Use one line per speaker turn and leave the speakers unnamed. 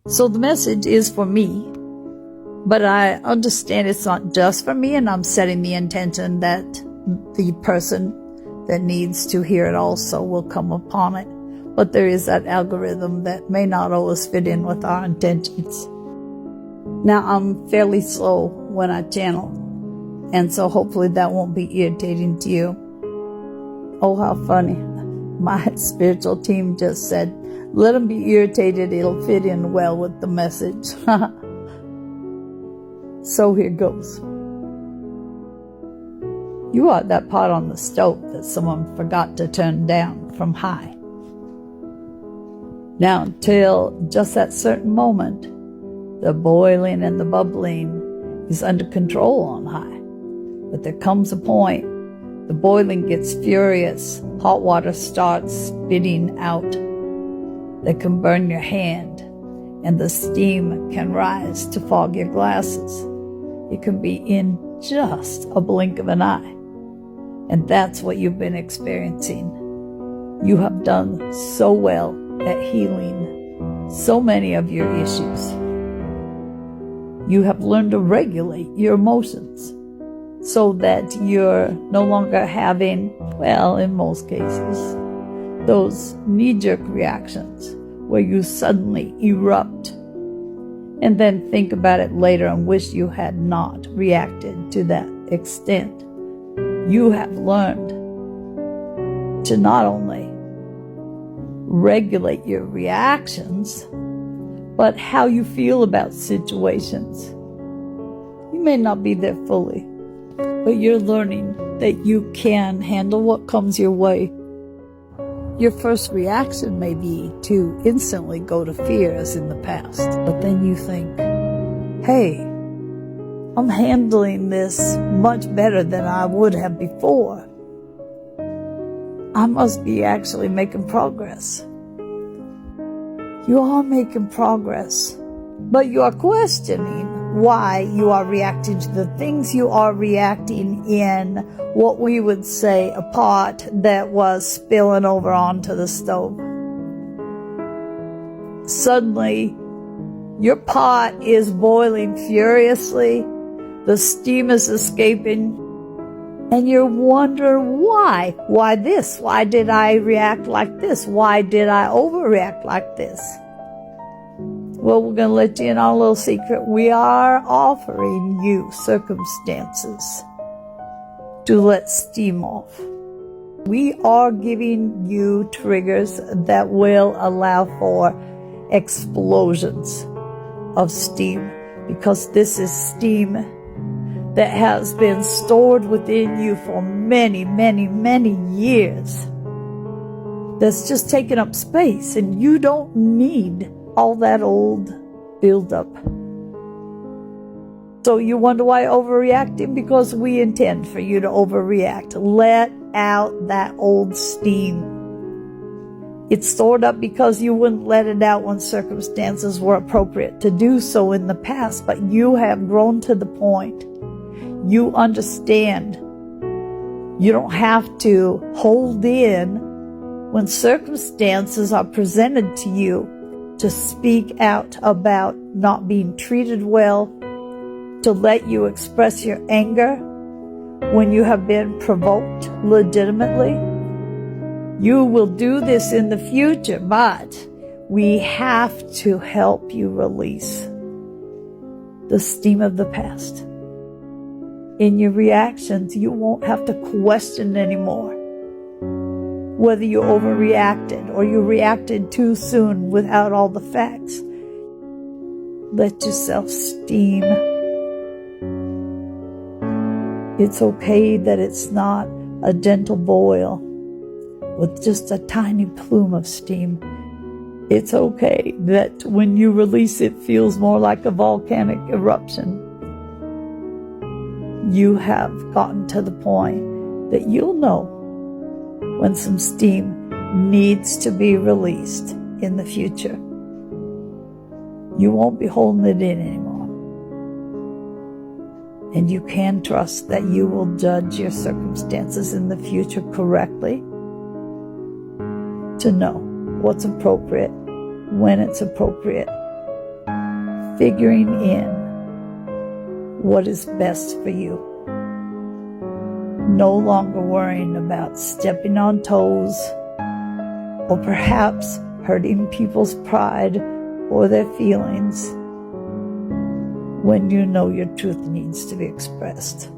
So the message is for me, but I understand it's not just for me, and I'm setting the intention that the person that needs to hear it also will come upon it. But there is that algorithm that may not always fit in with our intentions. Now, I'm fairly slow when I channel, and so hopefully that won't be irritating to you. Oh, how funny. My spiritual team just said, let them be irritated, it'll fit in well with the message. So here goes. You are that pot on the stove that someone forgot to turn down from high. Now, until just that certain moment, the boiling and the bubbling is under control on high. But there comes a point, the boiling gets furious, hot water starts spitting out that can burn your hand, and the steam can rise to fog your glasses. It can be in just a blink of an eye. And that's what you've been experiencing. You have done so well at healing so many of your issues. You have learned to regulate your emotions so that you're no longer having, well, in most cases, those knee-jerk reactions where you suddenly erupt and then think about it later and wish you had not reacted to that extent. You have learned to not only regulate your reactions, but how you feel about situations. You may not be there fully, but you're learning that you can handle what comes your way. Your first reaction may be to instantly go to fear as in the past, but then you think, hey, I'm handling this much better than I would have before. I must be actually making progress. You are making progress, but you are questioning why you are reacting to the things you are reacting in what we would say a pot that was spilling over onto the stove. Suddenly, your pot is boiling furiously, the steam is escaping, and you're wondering why. Why this? Why did I react like this? Why did I overreact like this? Well, we're going to let you in on a little secret. We are offering you circumstances to let steam off. We are giving you triggers that will allow for explosions of steam, because this is steam that has been stored within you for many, many, many years. That's just taking up space, and you don't need all that old buildup. So you wonder why overreacting? Because we intend for you to overreact. Let out that old steam. It's stored up because you wouldn't let it out when circumstances were appropriate to do so in the past, but you have grown to the point. You understand. You don't have to hold in when circumstances are presented to you to speak out about not being treated well, to let you express your anger when you have been provoked legitimately. You will do this in the future, but we have to help you release the steam of the past. In your reactions, you won't have to question anymore whether you overreacted or you reacted too soon without all the facts. Let yourself steam. It's okay that it's not a gentle boil with just a tiny plume of steam. It's okay that when you release it feels more like a volcanic eruption. You have gotten to the point that you'll know when some steam needs to be released in the future. You won't be holding it in anymore. And you can trust that you will judge your circumstances in the future correctly to know what's appropriate, when it's appropriate, figuring in what is best for you. No longer worrying about stepping on toes or perhaps hurting people's pride or their feelings when you know your truth needs to be expressed.